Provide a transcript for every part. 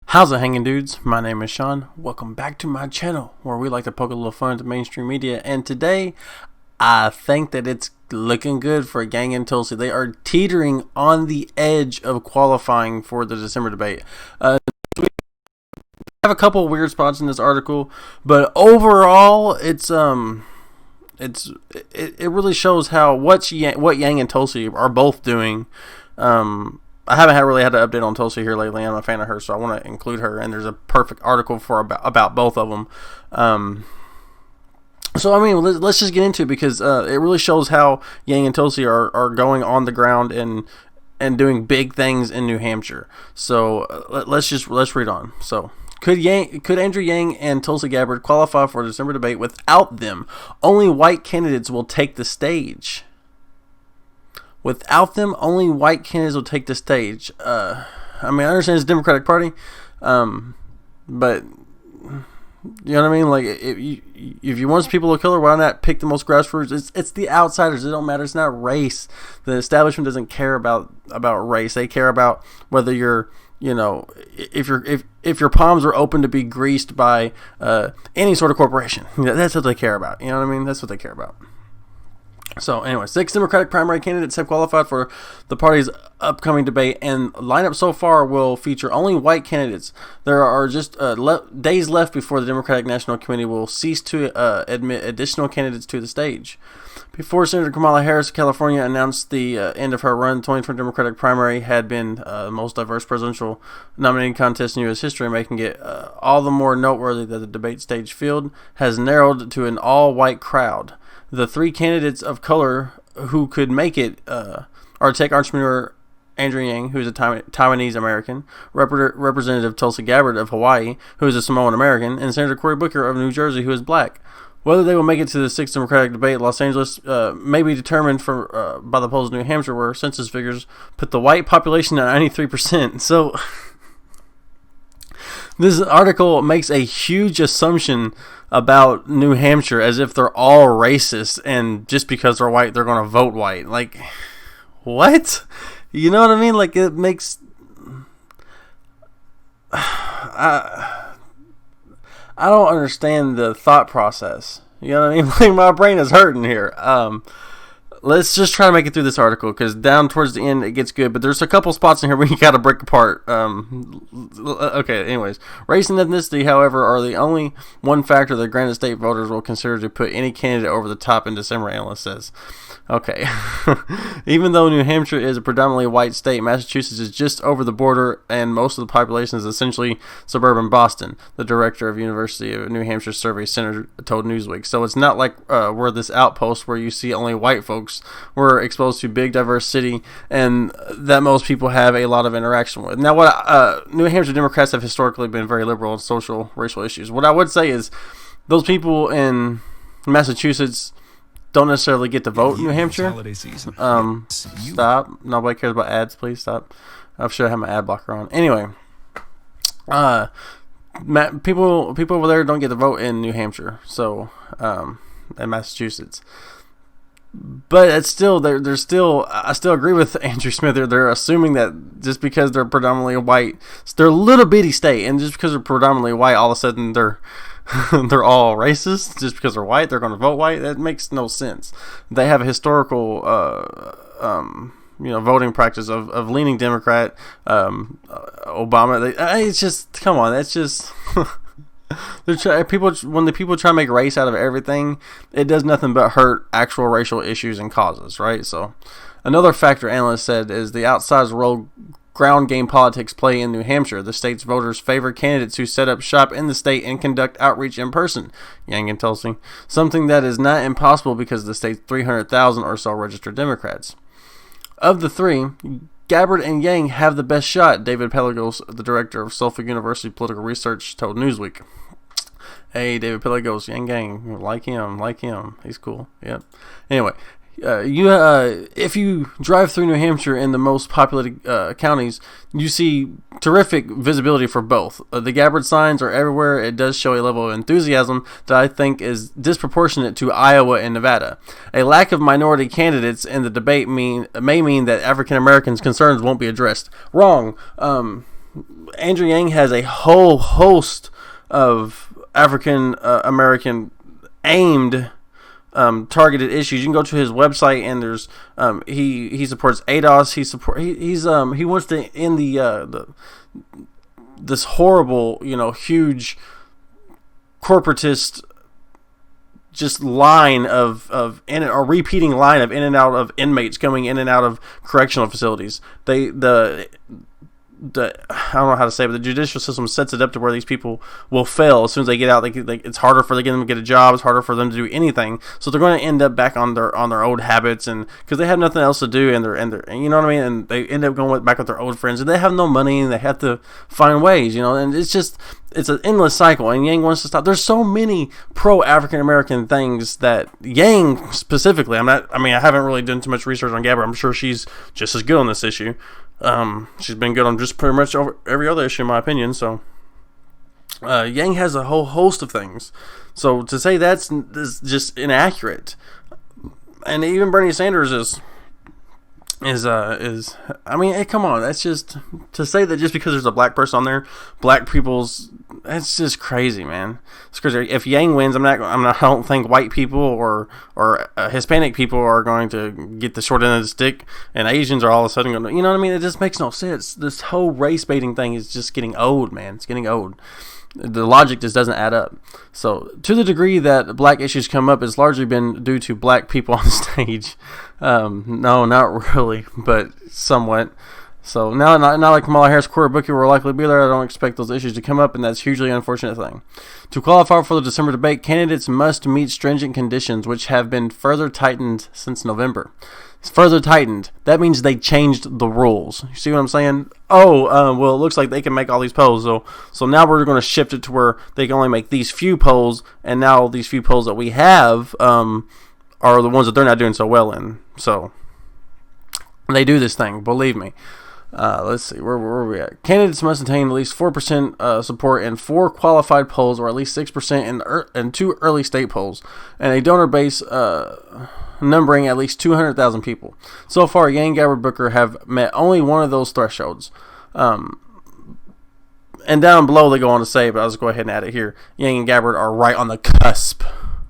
How's it hanging, dudes? My name is Sean. Welcome back to my channel where we like to poke a little fun at the mainstream media. And today, I think that it's looking good for Yang and Tulsi. They are teetering on the edge of qualifying for the December debate. We have a couple weird spots in this article, but overall, it really shows how what Yang and Tulsi are both doing. I haven't really had an update on Tulsi here lately. I'm a fan of her, so I want to include her. And there's a perfect article for about both of them. So I mean, let's just get into it because it really shows how Yang and Tulsi are going on the ground and doing big things in New Hampshire. So let's read on. So could Andrew Yang and Tulsi Gabbard qualify for a December debate without them? Only white candidates will take the stage. Without them, only white candidates will take the stage. I mean, I understand it's a Democratic Party, but you know what I mean? Like, if you want people of color, why not pick the most grassroots? It's the outsiders. It don't matter. It's not race. The establishment doesn't care about race. They care about whether you're, you know, if your palms are open to be greased by any sort of corporation. That's what they care about. You know what I mean? That's what they care about. So anyway, 6 Democratic primary candidates have qualified for the party's upcoming debate, and lineup so far will feature only white candidates. There are just days left before the Democratic National Committee will cease to admit additional candidates to the stage. Before Senator Kamala Harris of California announced the end of her run, the 2020 Democratic primary had been the most diverse presidential nominating contest in U.S. history, making it all the more noteworthy that the debate stage field has narrowed to an all-white crowd. The 3 candidates of color who could make it are tech entrepreneur Andrew Yang, who is a Taiwanese American, Representative Tulsi Gabbard of Hawaii, who is a Samoan American, and Senator Cory Booker of New Jersey, who is black. Whether they will make it to the 6th Democratic debate, Los Angeles may be determined by the polls in New Hampshire, where census figures put the white population at 93%. So this article makes a huge assumption about New Hampshire as if they're all racist and just because they're white, they're going to vote white. Like, what? You know what I mean? Like, it makes... I don't understand the thought process. You know what I mean? Like, my brain is hurting here. Let's just try to make it through this article because down towards the end it gets good, but there's a couple spots in here where you got to break apart. Okay, anyways. Race and ethnicity, however, are the only one factor that Granite State voters will consider to put any candidate over the top in December, analyst says. Okay. Even though New Hampshire is a predominantly white state, Massachusetts is just over the border, and most of the population is essentially suburban Boston, the director of University of New Hampshire Survey Center told Newsweek. So it's not like we're this outpost where you see only white folks. We're exposed to big, diverse city, and that most people have a lot of interaction with. Now, what New Hampshire Democrats have historically been very liberal on social, racial issues. What I would say is those people in Massachusetts don't necessarily get to vote in New Hampshire. Stop. Nobody cares about ads. Please stop. I should have my ad blocker on. Anyway, people over there don't get to vote in New Hampshire. So, in Massachusetts. But it's still, they're still. I still agree with Andrew Smith. They're assuming that just because they're predominantly white, they're a little bitty state, and just because they're predominantly white, all of a sudden they're all racist. Just because they're white, they're going to vote white. That makes no sense. They have a historical, voting practice of leaning Democrat. Obama. It's just, come on. That's just. When the people try to make race out of everything, it does nothing but hurt actual racial issues and causes, right? So, another factor analysts said is the outsized role ground game politics play in New Hampshire. The state's voters favor candidates who set up shop in the state and conduct outreach in person, Yang and Tulsi, something that is not impossible because of the state's 300,000 or so registered Democrats. Of the 3, Gabbard and Yang have the best shot, David Pelagos, the director of Suffolk University Political Research, told Newsweek. Hey, David Pelagos, Yang, like him. He's cool. Yep. Anyway, if you drive through New Hampshire in the most populated counties, you see terrific visibility for both. The Gabbard signs are everywhere. It does show a level of enthusiasm that I think is disproportionate to Iowa and Nevada. A lack of minority candidates in the debate may mean that African Americans' concerns won't be addressed. Wrong. Andrew Yang has a whole host of African American aimed targeted issues. You can go to his website and there's he supports ADOS. He wants to end the this horrible, huge corporatist just line of a repeating line of in and out of inmates coming in and out of correctional facilities. I don't know how to say it, but the judicial system sets it up to where these people will fail as soon as they get out. It's harder for them to get a job. It's harder for them to do anything. So they're going to end up back on their old habits, and because they have nothing else to do, and they're you know what I mean. And they end up going back with their old friends, and they have no money, and they have to find ways, And it's an endless cycle. And Yang wants to stop. There's so many pro African American things that Yang specifically. I haven't really done too much research on Gabbard. I'm sure she's just as good on this issue. She's been good on just pretty much every other issue, in my opinion. So, Yang has a whole host of things. So to say that's just inaccurate, and even Bernie Sanders is. Come on. That's just to say that just because there's a black person on there, black people's. That's just crazy, man. It's crazy. If Yang wins, I don't think white people or Hispanic people are going to get the short end of the stick, and Asians are all of a sudden going to. You know what I mean? It just makes no sense. This whole race baiting thing is just getting old, man. It's getting old. The logic just doesn't add up. So, to the degree that black issues come up, it's largely been due to black people on the stage. No, not really, but somewhat. So, now like Kamala Harris, Cory Booker will likely be there. I don't expect those issues to come up, and that's a hugely unfortunate thing. To qualify for the December debate, candidates must meet stringent conditions, which have been further tightened since November. It's further tightened. That means they changed the rules. You see what I'm saying? Well, it looks like they can make all these polls. So now we're going to shift it to where they can only make these few polls, and now these few polls that we have are the ones that they're not doing so well in. So they do this thing, believe me. Let's see, where are we at? Candidates must attain at least 4% support in 4 qualified polls, or at least 6% in 2 early state polls, and a donor base numbering at least 200,000 people. So far, Yang, Gabbard, Booker have met only one of those thresholds. And down below they go on to say, but I'll just go ahead and add it here. Yang and Gabbard are right on the cusp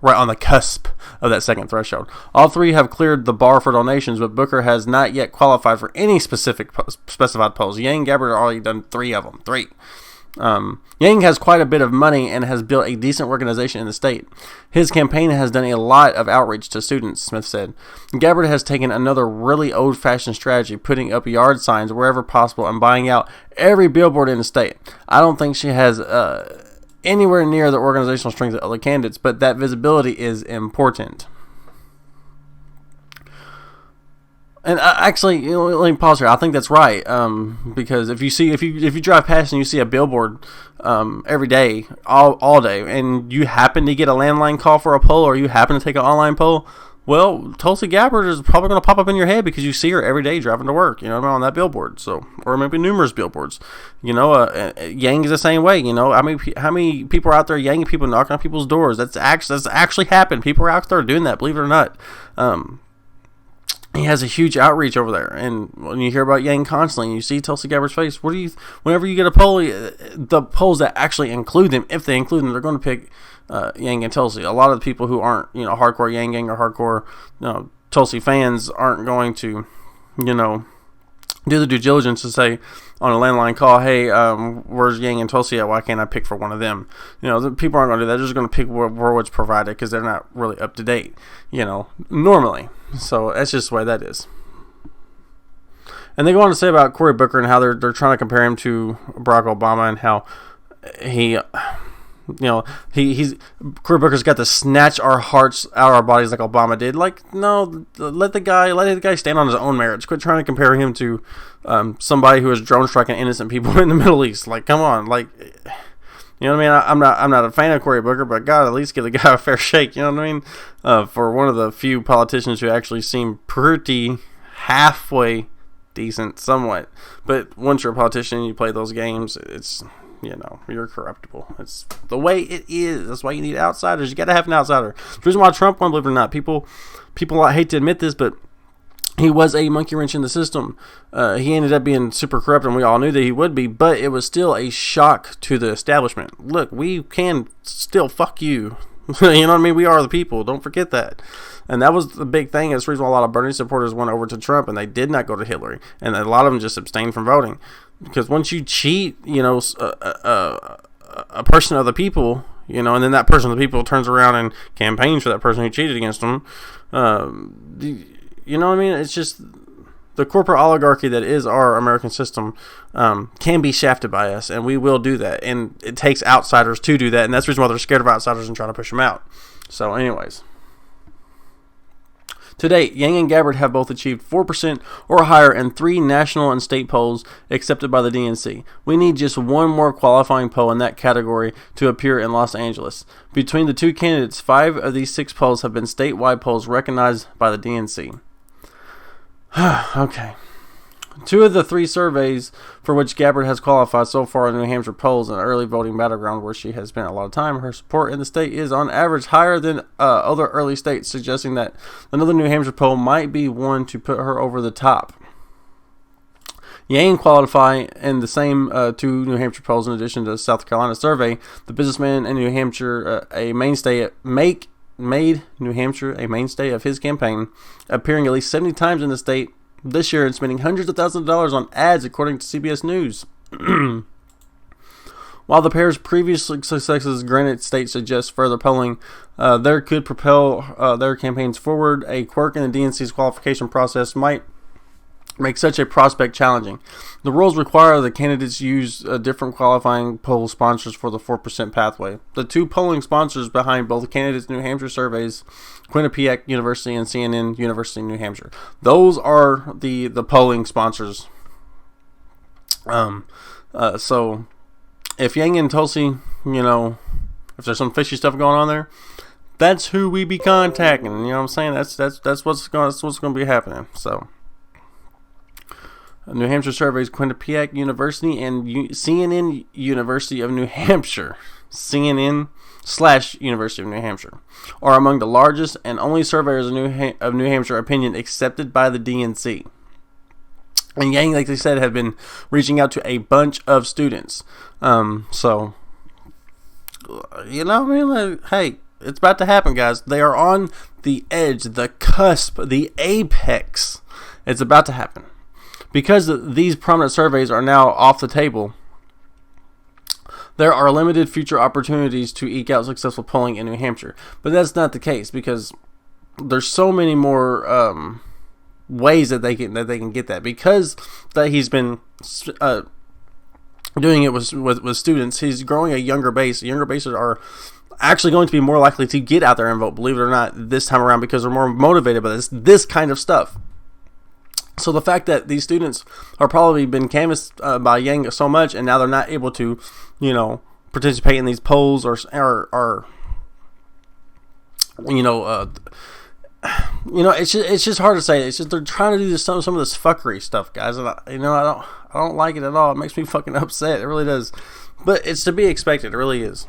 of that second threshold. All 3 have cleared the bar for donations, but Booker has not yet qualified for any specified polls. Yang and Gabbard have already done 3 of them. 3. Yang has quite a bit of money and has built a decent organization in the state. His campaign has done a lot of outreach to students, Smith said. Gabbard has taken another really old-fashioned strategy, putting up yard signs wherever possible and buying out every billboard in the state. I don't think she has anywhere near the organizational strength of other candidates, but that visibility is important. And actually, let me pause here. I think that's right, because if you drive past and you see a billboard every day, all day, and you happen to get a landline call for a poll, or you happen to take an online poll, well, Tulsi Gabbard is probably going to pop up in your head because you see her every day driving to work, on that billboard. So, or maybe numerous billboards. Yang is the same way. How many people are out there, Yang people knocking on people's doors? That's actually happened. People are out there doing that, believe it or not. He has a huge outreach over there, and when you hear about Yang constantly, and you see Tulsi Gabbard's face, whenever you get a poll, the polls that actually include them, if they include them, they're going to pick Yang and Tulsi. A lot of the people who aren't, hardcore Yang gang or hardcore, Tulsi fans aren't going to, do the due diligence to say on a landline call, hey, where's Yang and Tulsi at? Why can't I pick for one of them? The people aren't going to do that. They're just going to pick what's provided because they're not really up to date, normally. So that's just the way that is. And they go on to say about Cory Booker and how they're trying to compare him to Barack Obama and how he's Cory Booker's got to snatch our hearts out of our bodies like Obama did. Like, no, let the guy stand on his own merits. Quit trying to compare him to somebody who is drone striking innocent people in the Middle East. Like, come on, like, you know what I mean? I'm not a fan of Cory Booker, but God, at least give the guy a fair shake. You know what I mean? For one of the few politicians who actually seem pretty halfway decent, somewhat. But once you're a politician, you play those games. It's you're corruptible. It's the way it is. That's why you need outsiders. You got to have an outsider. The reason why Trump won, believe it or not, people hate to admit this, but he was a monkey wrench in the system. He ended up being super corrupt, and we all knew that he would be, but it was still a shock to the establishment. Look, we can still fuck you. You know what I mean? We are the people. Don't forget that. And that was the big thing. That's the reason why a lot of Bernie supporters went over to Trump, and they did not go to Hillary. And a lot of them just abstained from voting. Because once you cheat, a person of the people, and then that person of the people turns around and campaigns for that person who cheated against them, you know what I mean? It's just the corporate oligarchy that is our American system can be shafted by us, and we will do that. And it takes outsiders to do that, and that's the reason why they're scared of outsiders and trying to push them out. So anyways. To date, Yang and Gabbard have both achieved 4% or higher in 3 national and state polls accepted by the DNC. We need just one more qualifying poll in that category to appear in Los Angeles. Between the two candidates, 5 of these 6 polls have been statewide polls recognized by the DNC. Okay. 2 of the 3 surveys for which Gabbard has qualified so far in New Hampshire polls, an early voting battleground where she has spent a lot of time. Her support in the state is on average higher than other early states, suggesting that another New Hampshire poll might be one to put her over the top. Yang qualify in the same 2 New Hampshire polls in addition to the South Carolina survey. The businessman in New Hampshire, made New Hampshire a mainstay of his campaign, appearing at least 70 times in the state this year and spending hundreds of thousands of dollars on ads, according to CBS News. While the pair's previous successes granted state suggests further polling there could propel their campaigns forward, a quirk in the DNC's qualification process might make such a prospect challenging. The rules require the candidates use different qualifying poll sponsors for the 4% pathway. The 2 polling sponsors behind both candidates' New Hampshire surveys, Quinnipiac University and CNN University in New Hampshire. Those are the polling sponsors. So if Yang and Tulsi, if there's some fishy stuff going on there, that's who we be contacting. You know what I'm saying? That's what's going to be happening. So. New Hampshire surveys Quinnipiac University and CNN University of New Hampshire, CNN/University of New Hampshire, are among the largest and only surveyors of New Hampshire opinion accepted by the DNC. And Yang, like they said, had been reaching out to a bunch of students. So, hey, it's about to happen, guys. They are on the edge, the cusp, the apex. It's about to happen. Because these prominent surveys are now off the table, there are limited future opportunities to eke out successful polling in New Hampshire. But that's not the case because there's so many more ways that they can get that. Because that he's been doing it with students, he's growing a younger base. Younger bases are actually going to be more likely to get out there and vote, believe it or not, this time around because they're more motivated by this kind of stuff. So the fact that these students are probably been canvassed by Yang so much, and now they're not able to, participate in these polls or it's just hard to say. It's just they're trying to do some of this fuckery stuff, guys. And I don't like it at all. It makes me fucking upset. It really does. But it's to be expected. It really is.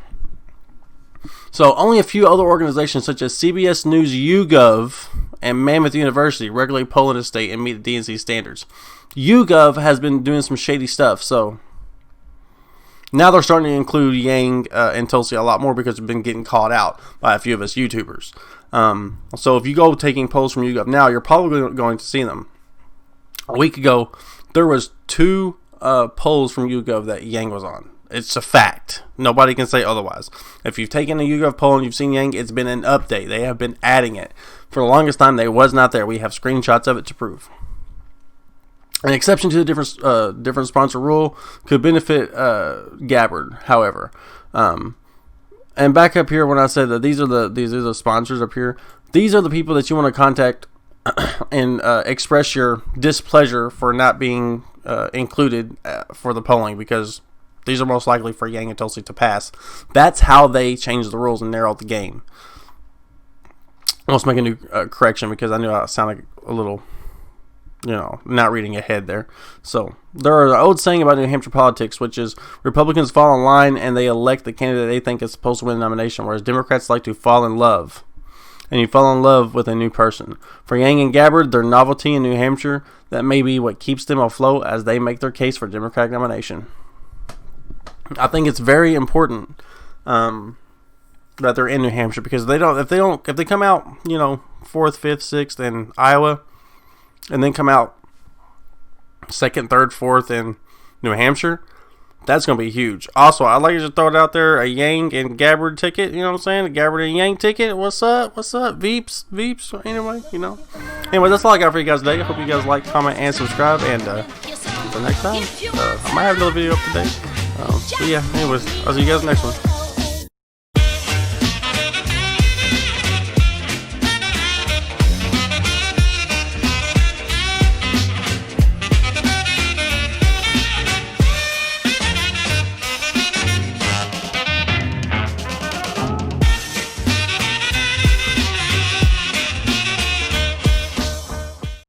So only a few other organizations such as CBS News YouGov and Mammoth University regularly poll in the state and meet the DNC standards. YouGov has been doing some shady stuff, so now they're starting to include Yang and Tulsi a lot more because they've been getting called out by a few of us YouTubers. So if you go taking polls from YouGov now, you're probably going to see them. A week ago, there was 2 polls from YouGov that Yang was on. It's a fact. Nobody can say otherwise. If you've taken a YouGov poll and you've seen Yang, it's been an update. They have been adding it. For the longest time, they was not there. We have screenshots of it to prove. An exception to the different sponsor rule could benefit Gabbard, however. And back up here when I said that these are the sponsors up here. These are the people that you want to contact and express your displeasure for not being included for the polling, because these are most likely for Yang and Tulsi to pass. That's how they changed the rules and narrowed the game. Let's make a new correction because I knew I sounded a little, not reading ahead there. So, there are an old saying about New Hampshire politics, which is Republicans fall in line and they elect the candidate they think is supposed to win the nomination, whereas Democrats like to fall in love. and you fall in love with a new person. For Yang and Gabbard, their novelty in New Hampshire, that may be what keeps them afloat as they make their case for Democratic nomination. I think it's very important that they're in New Hampshire, because if they come out, 4th, 5th, 6th in Iowa, and then come out 2nd, 3rd, 4th in New Hampshire, that's going to be huge. Also, I'd like to just throw it out there, a Yang and Gabbard ticket, you know what I'm saying? A Gabbard and Yang ticket. What's up? Veeps. Anyway, Anyway, that's all I got for you guys today. I hope you guys like, comment, and subscribe. And until next time, I might have another video up today. But yeah, anyways, I'll see you guys next one.